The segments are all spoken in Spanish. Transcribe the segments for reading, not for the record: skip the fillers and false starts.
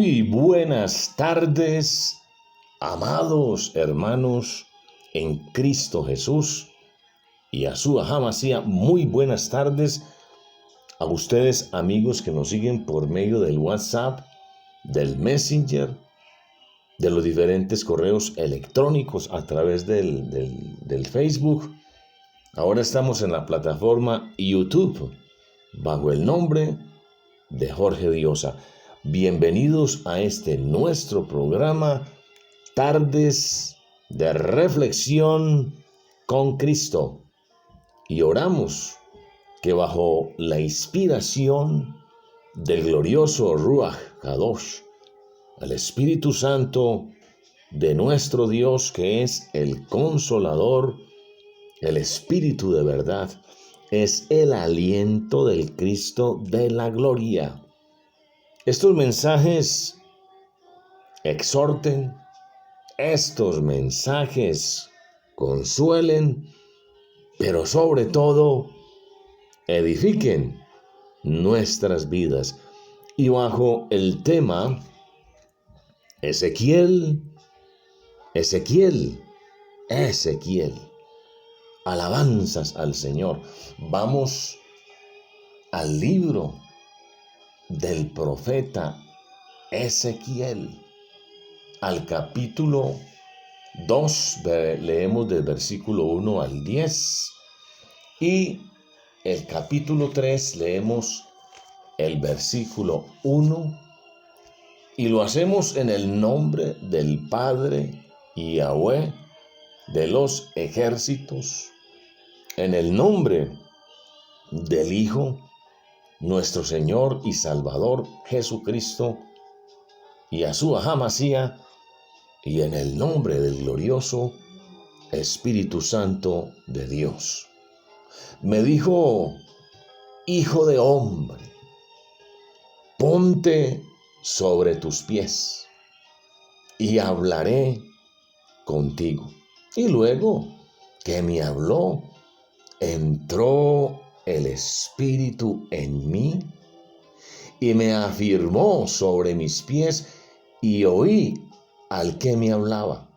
Muy buenas tardes, amados hermanos en Cristo Jesús y Yahshua HaMashiach. Muy buenas tardes a ustedes, amigos que nos siguen por medio del WhatsApp, del Messenger, de los diferentes correos electrónicos a través del Facebook. Ahora estamos en la plataforma YouTube bajo el nombre de Jorge Diosa. Bienvenidos a este nuestro programa Tardes de Reflexión con Cristo. Y oramos que bajo la inspiración del glorioso Ruach Kadosh, el Espíritu Santo de nuestro Dios, que es el Consolador, el Espíritu de verdad, es el aliento del Cristo de la gloria. Estos mensajes exhorten, estos mensajes consuelen, pero sobre todo edifiquen nuestras vidas. Y bajo el tema Ezequiel, alabanzas al Señor. Vamos al libro del profeta Ezequiel, al capítulo 2, leemos del versículo 1 al 10, y el capítulo 3 leemos el versículo 1, y lo hacemos en el nombre del Padre Yahweh de los ejércitos, en el nombre del Hijo, nuestro Señor y Salvador Jesucristo, y Yahshua HaMashiach, y en el nombre del glorioso Espíritu Santo de Dios. Me dijo: hijo de hombre, ponte sobre tus pies y hablaré contigo. Y luego que me habló, entró el Espíritu en mí y me afirmó sobre mis pies, y oí al que me hablaba.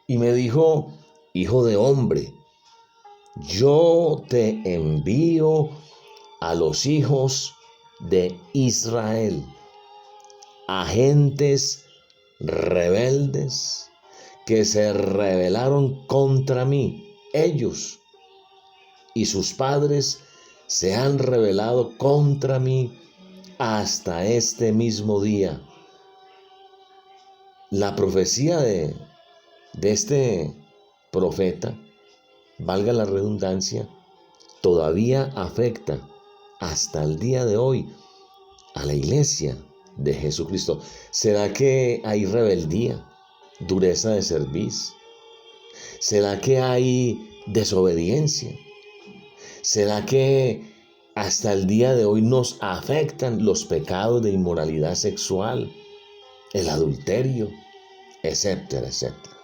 Y me dijo: hijo de hombre, yo te envío a los hijos de Israel, a gentes rebeldes que se rebelaron contra mí. Ellos y sus padres se han rebelado contra mí hasta este mismo día. La profecía de este profeta, valga la redundancia, todavía afecta hasta el día de hoy a la iglesia de Jesucristo. ¿Será que hay rebeldía, dureza de cerviz? ¿Será que hay desobediencia? ¿Será que hasta el día de hoy nos afectan los pecados de inmoralidad sexual, el adulterio, etcétera, etcétera?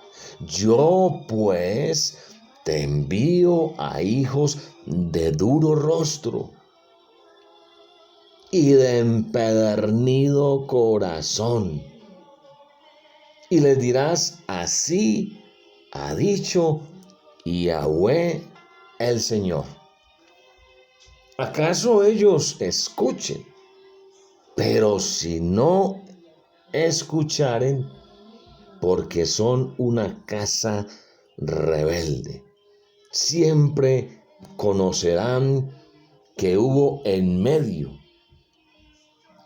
Yo pues te envío a hijos de duro rostro y de empedernido corazón, y les dirás: así ha dicho Yahweh el Señor. ¿Acaso ellos escuchen? Pero si no escucharen, porque son una casa rebelde, siempre conocerán que hubo en medio,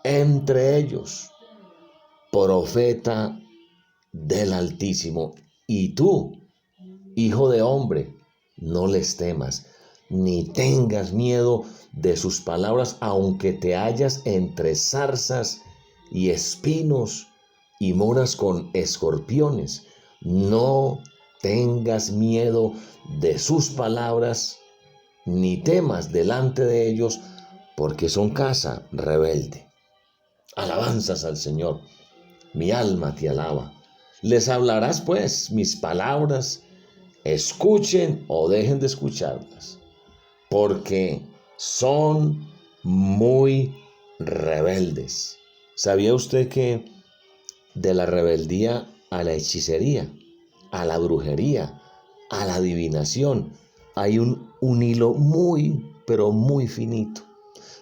entre ellos, profeta del Altísimo. Y tú, hijo de hombre, no les temas, ni tengas miedo de sus palabras, aunque te hallas entre zarzas y espinos y moras con escorpiones. No tengas miedo de sus palabras, ni temas delante de ellos, porque son casa rebelde. Alabanzas al Señor, mi alma te alaba. Les hablarás pues mis palabras, escuchen o dejen de escucharlas, porque son muy rebeldes. ¿Sabía usted que de la rebeldía a la hechicería, a la brujería, a la adivinación, hay un hilo muy, pero muy finito.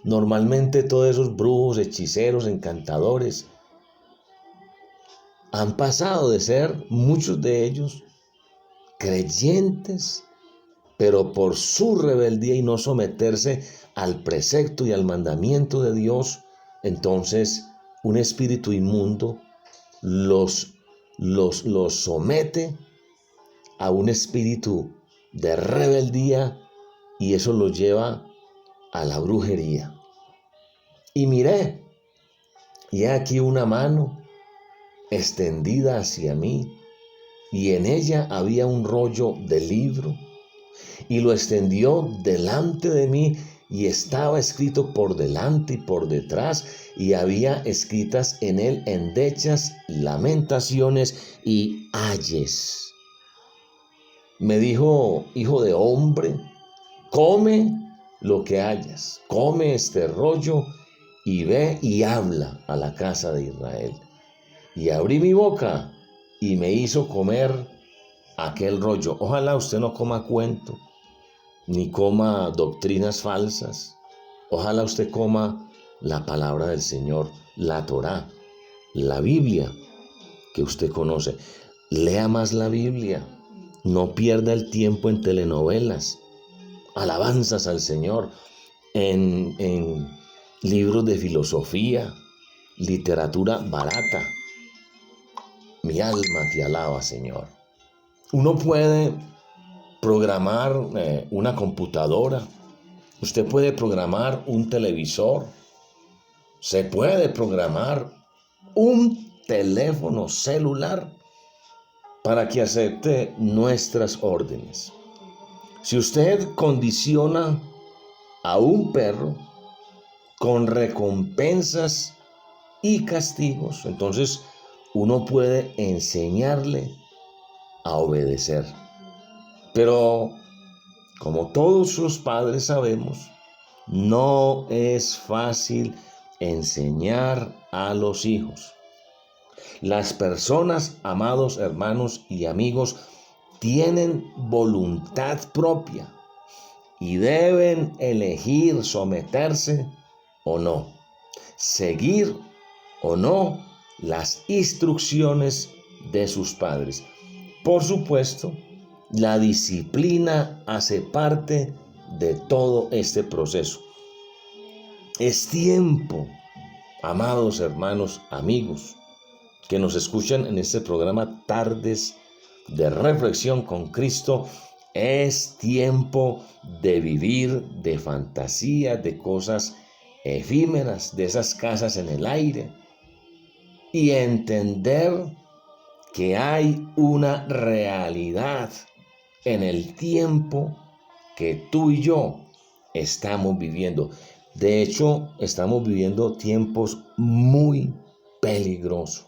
Normalmente todos esos brujos, hechiceros, encantadores, han pasado de ser, muchos de ellos, creyentes, pero por su rebeldía y no someterse al precepto y al mandamiento de Dios, entonces un espíritu inmundo los somete a un espíritu de rebeldía y eso los lleva a la brujería. Y miré, y he aquí una mano extendida hacia mí, y en ella había un rollo de libro, y lo extendió delante de mí, y estaba escrito por delante y por detrás, y había escritas en él endechas, lamentaciones y ayes. Me dijo: hijo de hombre, come lo que hayas, come este rollo y ve y habla a la casa de Israel. Y abrí mi boca y me hizo comer aquel rollo. Ojalá usted no coma cuento, ni coma doctrinas falsas. Ojalá usted coma la palabra del Señor, la Torá, la Biblia que usted conoce. Lea más la Biblia. No pierda el tiempo en telenovelas, alabanzas al Señor, en libros de filosofía, literatura barata. Mi alma te alaba, Señor. Uno puede programar una computadora, usted puede programar un televisor, se puede programar un teléfono celular para que acepte nuestras órdenes. Si usted condiciona a un perro con recompensas y castigos, entonces uno puede enseñarle a obedecer. Pero, como todos los padres sabemos, no es fácil enseñar a los hijos. Las personas, amados hermanos y amigos, tienen voluntad propia y deben elegir someterse o no, seguir o no las instrucciones de sus padres. Por supuesto, la disciplina hace parte de todo este proceso. Es tiempo, amados hermanos, amigos, que nos escuchan en este programa Tardes de Reflexión con Cristo, es tiempo de vivir de fantasía, de cosas efímeras, de esas casas en el aire, y entender que hay una realidad en el tiempo que tú y yo estamos viviendo. De hecho, estamos viviendo tiempos muy peligrosos.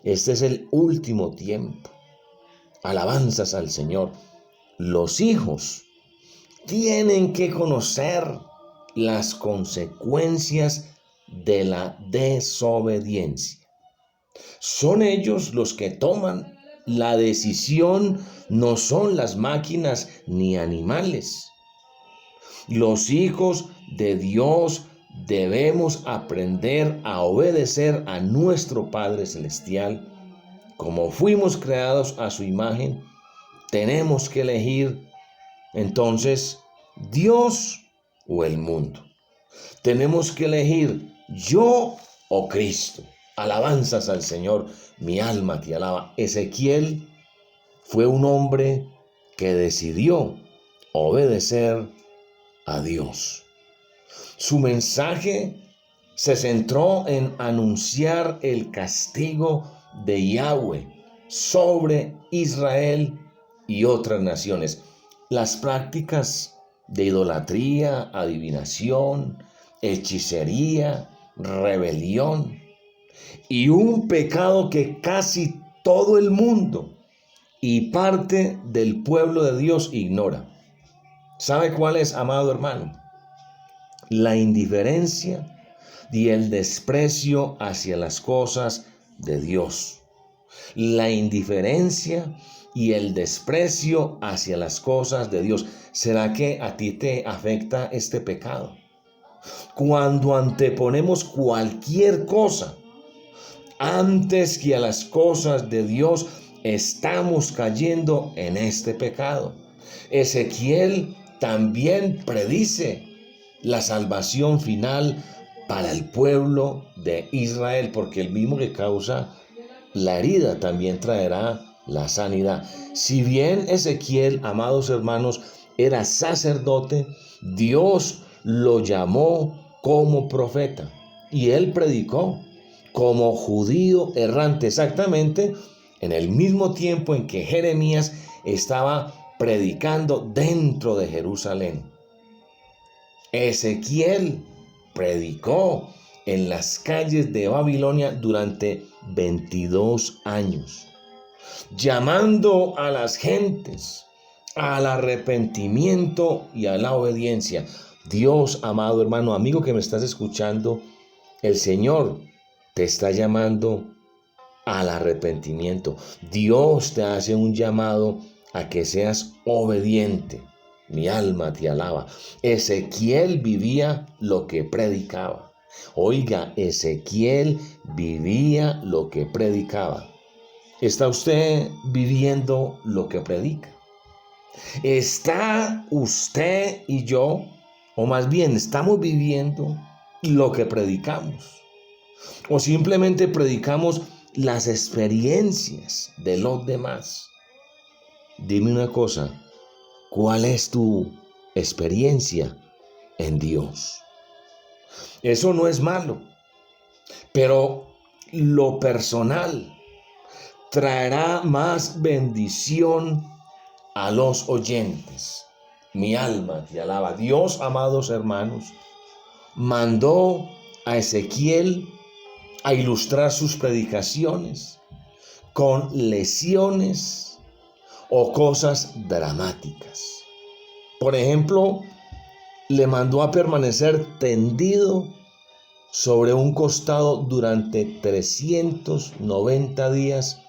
Este es el último tiempo. Alabanzas al Señor. Los hijos tienen que conocer las consecuencias de la desobediencia. Son ellos los que toman la decisión, no son las máquinas ni animales. Los hijos de Dios debemos aprender a obedecer a nuestro Padre Celestial. Como fuimos creados a su imagen, tenemos que elegir entonces Dios o el mundo. Tenemos que elegir yo o Cristo. Alabanzas al Señor, mi alma te alaba. Ezequiel fue un hombre que decidió obedecer a Dios. Su mensaje se centró en anunciar el castigo de Yahweh sobre Israel y otras naciones. Las prácticas de idolatría, adivinación, hechicería, rebelión y un pecado que casi todo el mundo y parte del pueblo de Dios ignora. ¿Sabe cuál es, amado hermano? La indiferencia y el desprecio hacia las cosas de Dios. la indiferencia y el desprecio hacia las cosas de Dios. ¿Será que a ti te afecta este pecado? Cuando anteponemos cualquier cosa antes que a las cosas de Dios, estamos cayendo en este pecado. Ezequiel también predice la salvación final para el pueblo de Israel, porque el mismo que causa la herida también traerá la sanidad. Si bien Ezequiel, amados hermanos, era sacerdote, Dios lo llamó como profeta y él predicó como judío errante, exactamente en el mismo tiempo en que Jeremías estaba predicando dentro de Jerusalén. Ezequiel predicó en las calles de Babilonia durante 22 años, llamando a las gentes al arrepentimiento y a la obediencia. Dios, amado hermano, amigo que me estás escuchando, el Señor te está llamando al arrepentimiento. Dios te hace un llamado a que seas obediente. Mi alma te alaba. Ezequiel vivía lo que predicaba. Oiga, Ezequiel vivía lo que predicaba. ¿Está usted viviendo lo que predica? ¿Está usted y yo, o más bien, estamos viviendo lo que predicamos? ¿O simplemente predicamos las experiencias de los demás? Dime una cosa, ¿cuál es tu experiencia en Dios? Eso no es malo, pero lo personal traerá más bendición a los oyentes. Mi alma te alaba. Dios, amados hermanos, mandó a Ezequiel a ilustrar sus predicaciones con lesiones o cosas dramáticas. Por ejemplo, le mandó a permanecer tendido sobre un costado durante 390 días,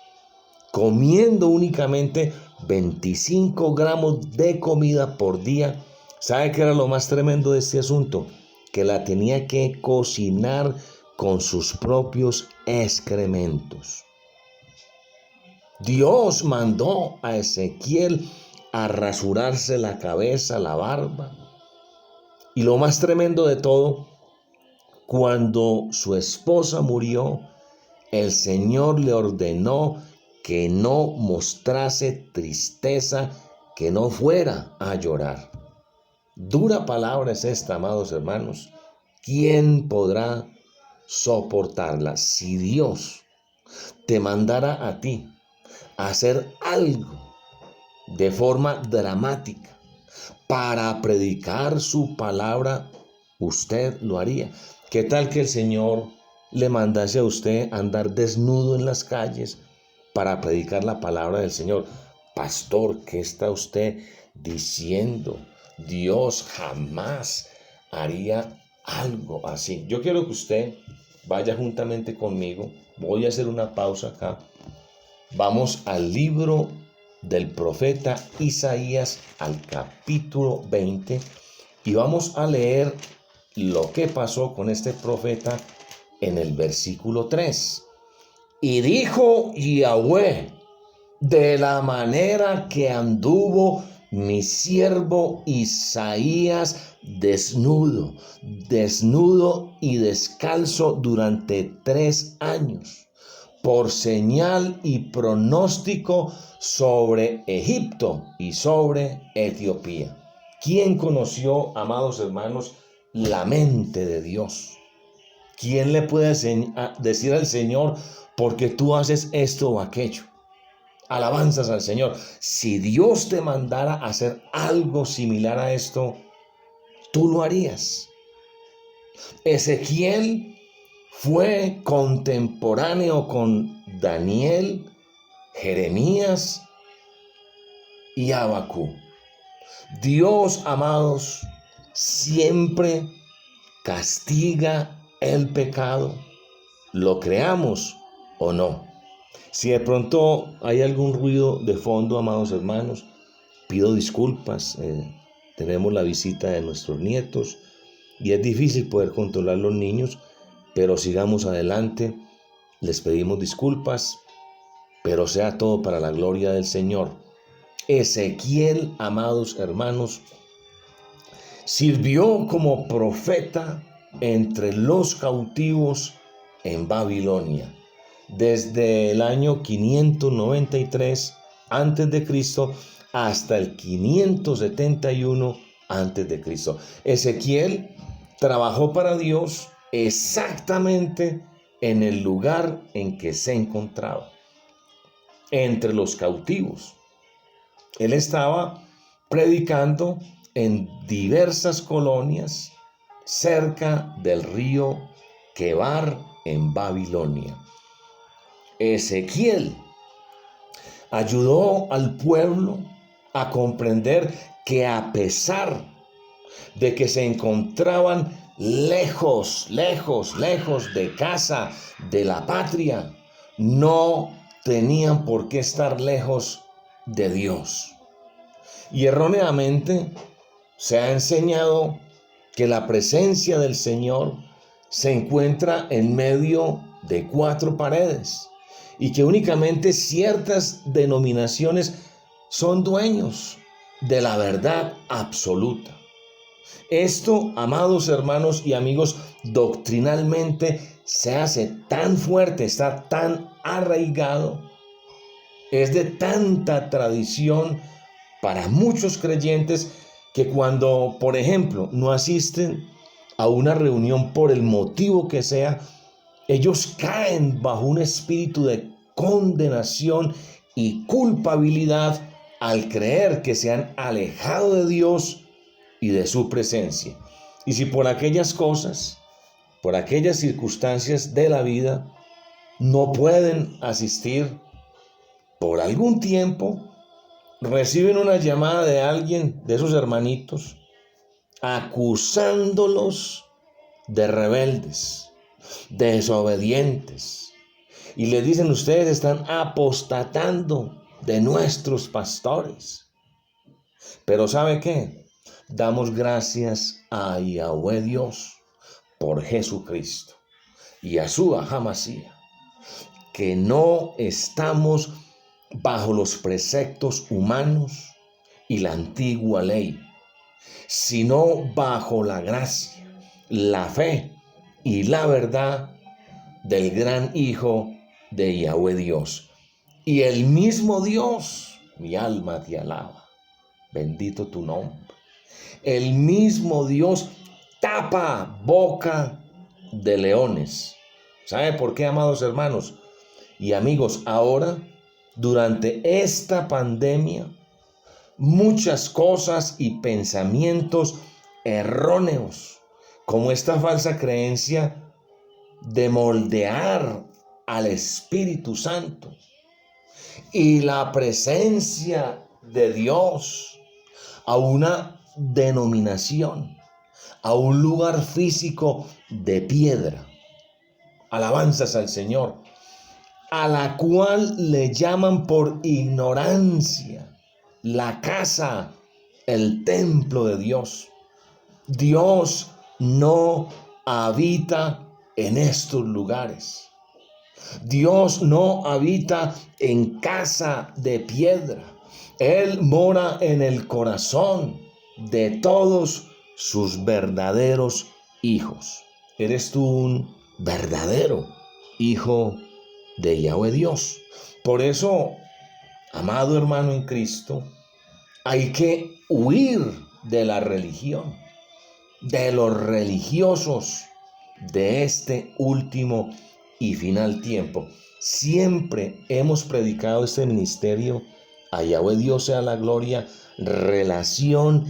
comiendo únicamente 25 gramos de comida por día. ¿Sabe qué era lo más tremendo de este asunto? Que la tenía que cocinar con sus propios excrementos. Dios mandó a Ezequiel a rasurarse la cabeza, la barba. Y lo más tremendo de todo, cuando su esposa murió, el Señor le ordenó que no mostrase tristeza, que no fuera a llorar. Dura palabra es esta, amados hermanos. ¿Quién podrá soportarla? Si Dios te mandara a ti a hacer algo de forma dramática para predicar su palabra, usted lo haría. ¿Qué tal que el Señor le mandase a usted andar desnudo en las calles para predicar la palabra del Señor? Pastor, ¿qué está usted diciendo? Dios jamás haría algo así. Yo quiero que usted vaya juntamente conmigo. Voy a hacer una pausa acá. Vamos al libro del profeta Isaías, al capítulo 20, y vamos a leer lo que pasó con este profeta en el versículo 3. Y dijo Yahweh, de la manera que anduvo mi siervo Isaías desnudo y descalzo durante 3 años, por señal y pronóstico sobre Egipto y sobre Etiopía. ¿Quién conoció, amados hermanos, la mente de Dios? ¿Quién le puede decir al Señor, porque tú haces esto o aquello? Alabanzas al Señor. Si Dios te mandara a hacer algo similar a esto, tú lo harías. Ezequiel fue contemporáneo con Daniel, Jeremías y Abacú. Dios, amados, siempre castiga el pecado, lo creamos o no. Si de pronto hay algún ruido de fondo, amados hermanos, pido disculpas. Tenemos la visita de nuestros nietos y es difícil poder controlar los niños, pero sigamos adelante. Les pedimos disculpas, pero sea todo para la gloria del Señor. Ezequiel, amados hermanos, sirvió como profeta entre los cautivos en Babilonia desde el año 593 a.C. hasta el 571 a.C. Ezequiel trabajó para Dios exactamente en el lugar en que se encontraba, entre los cautivos. Él estaba predicando en diversas colonias cerca del río Quebar en Babilonia. Ezequiel ayudó al pueblo a comprender que a pesar de que se encontraban lejos de casa, de la patria, no tenían por qué estar lejos de Dios. Y erróneamente se ha enseñado que la presencia del Señor se encuentra en medio de cuatro paredes y que únicamente ciertas denominaciones son dueños de la verdad absoluta. Esto, amados hermanos y amigos, doctrinalmente se hace tan fuerte, está tan arraigado, es de tanta tradición para muchos creyentes que cuando, por ejemplo, no asisten a una reunión por el motivo que sea, ellos caen bajo un espíritu de condenación y culpabilidad al creer que se han alejado de Dios y de su presencia. Y si por aquellas cosas, por aquellas circunstancias de la vida, no pueden asistir por algún tiempo, reciben una llamada de alguien, de sus hermanitos, acusándolos de rebeldes, de desobedientes. Y les dicen: ustedes están apostatando de nuestros pastores. Pero ¿sabe qué? Damos gracias a Yahweh Dios por Jesucristo y a Yeshua HaMashiach, que no estamos bajo los preceptos humanos y la antigua ley, sino bajo la gracia, la fe y la verdad del gran Hijo de Yahweh Dios. Y el mismo Dios, mi alma te alaba, bendito tu nombre. El mismo Dios tapa boca de leones. ¿Sabe por qué, amados hermanos y amigos? Ahora, durante esta pandemia, muchas cosas y pensamientos erróneos, como esta falsa creencia de moldear al Espíritu Santo y la presencia de Dios a una denominación, a un lugar físico de piedra. Alabanzas al Señor, a la cual le llaman por ignorancia la casa, el templo de Dios. Dios no habita en estos lugares. Dios no habita en casa de piedra. Él mora en el corazón de todos sus verdaderos hijos. ¿Eres tú un verdadero hijo de Yahweh Dios? Por eso, amado hermano en Cristo, hay que huir de la religión, de los religiosos de este último y final tiempo. Siempre hemos predicado este ministerio, a Yahweh Dios sea la gloria, relación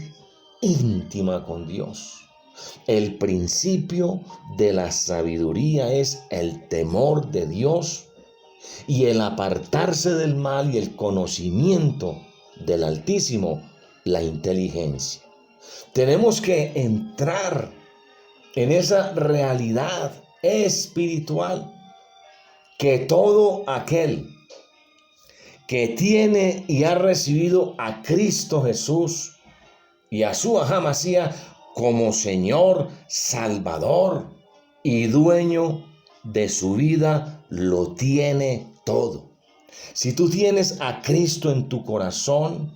íntima con Dios. El principio de la sabiduría es el temor de Dios y el apartarse del mal, y el conocimiento del Altísimo, la inteligencia. Tenemos que entrar en esa realidad espiritual que todo aquel que tiene y ha recibido a Cristo Jesús y a Yeshua HaMashiach como Señor, Salvador y dueño de su vida, lo tiene todo. Si tú tienes a Cristo en tu corazón,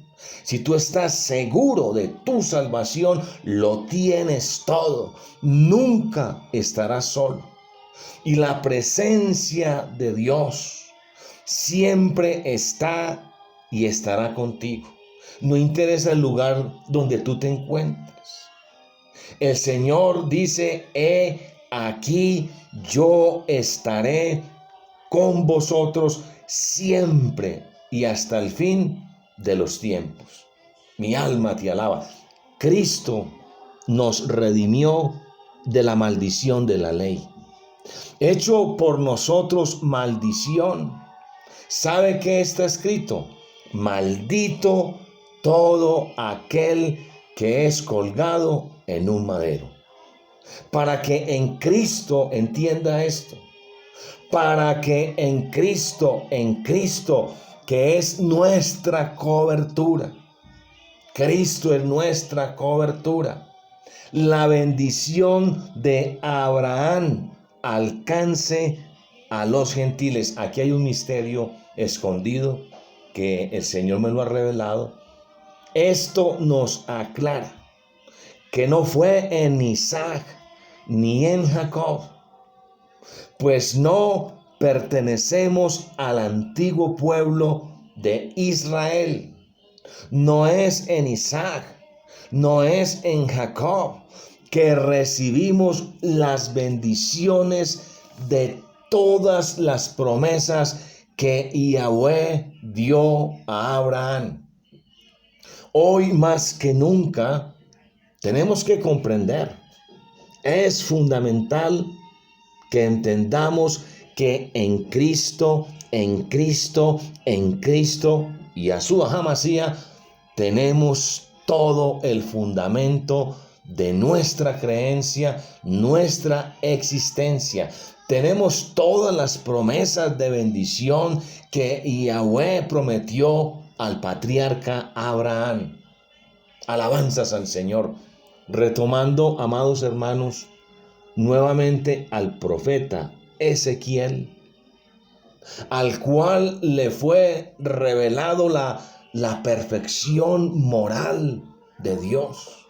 si tú estás seguro de tu salvación, lo tienes todo. Nunca estarás solo. Y la presencia de Dios siempre está y estará contigo. No interesa el lugar donde tú te encuentres. El Señor dice: aquí yo estaré con vosotros siempre y hasta el fin de los tiempos. Mi alma te alaba. Cristo nos redimió de la maldición de la ley. Hecho por nosotros maldición. ¿Sabe qué está escrito? Maldito todo aquel que es colgado en un madero. Para que en Cristo entienda esto. Para que en Cristo, que es nuestra cobertura. Cristo es nuestra cobertura. La bendición de Abraham alcance a los gentiles. Aquí hay un misterio escondido que el Señor me lo ha revelado. Esto nos aclara que no fue en Isaac ni en Jacob, pues no pertenecemos al antiguo pueblo de Israel. No es en Isaac, no es en Jacob que recibimos las bendiciones de todas las promesas que Yahweh dio a Abraham. Hoy más que nunca tenemos que comprender, es fundamental que entendamos que en Cristo y Yeshua HaMashiach tenemos todo el fundamento de nuestra creencia, nuestra existencia. Tenemos todas las promesas de bendición que Yahweh prometió al patriarca Abraham. Alabanzas al Señor. Retomando, amados hermanos, nuevamente al profeta Ezequiel, al cual le fue revelado la perfección moral de Dios.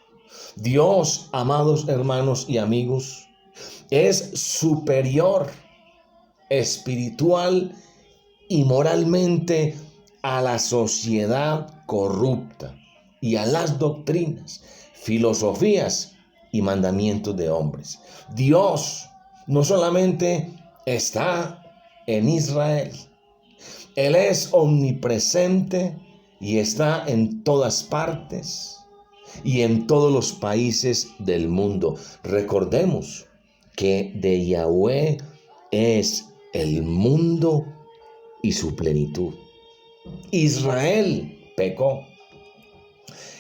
Dios, amados hermanos y amigos, es superior espiritual y moralmente a la sociedad corrupta y a las doctrinas, filosofías y mandamientos de hombres. Dios no solamente está en Israel, Él es omnipresente y está en todas partes y en todos los países del mundo. Recordemos que de Yahweh es el mundo y su plenitud. Israel pecó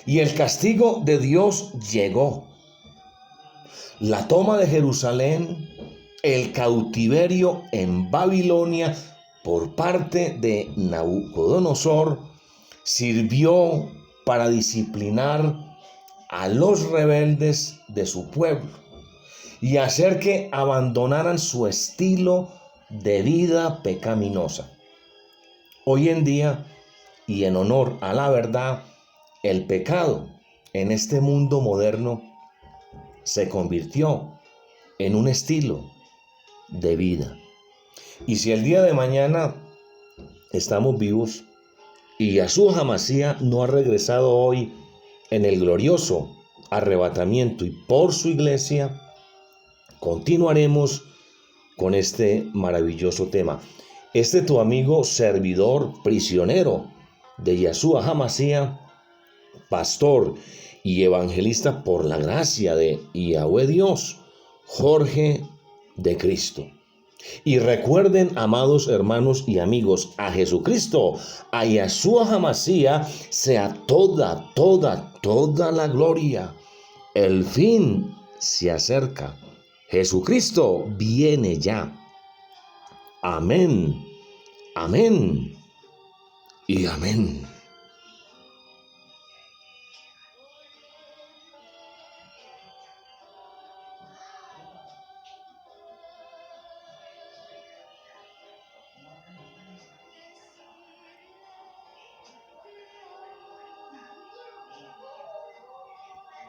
y el castigo de Dios llegó. La toma de Jerusalén, el cautiverio en Babilonia por parte de Nabucodonosor sirvió para disciplinar a los rebeldes de su pueblo y hacer que abandonaran su estilo de vida pecaminosa. Hoy en día, y en honor a la verdad, el pecado en este mundo moderno se convirtió en un estilo de vida. Y si el día de mañana estamos vivos y Yeshua HaMashiach no ha regresado hoy en el glorioso arrebatamiento y por su iglesia, continuaremos con este maravilloso tema. Tu amigo, servidor, prisionero de Yeshua HaMashiach, pastor y evangelista por la gracia de Yahweh Dios, Jorge de Cristo. Y recuerden, amados hermanos y amigos, a Jesucristo, a Yeshua HaMashiach, sea toda la gloria. El fin se acerca. Jesucristo viene ya. Amén. Amén. y amén.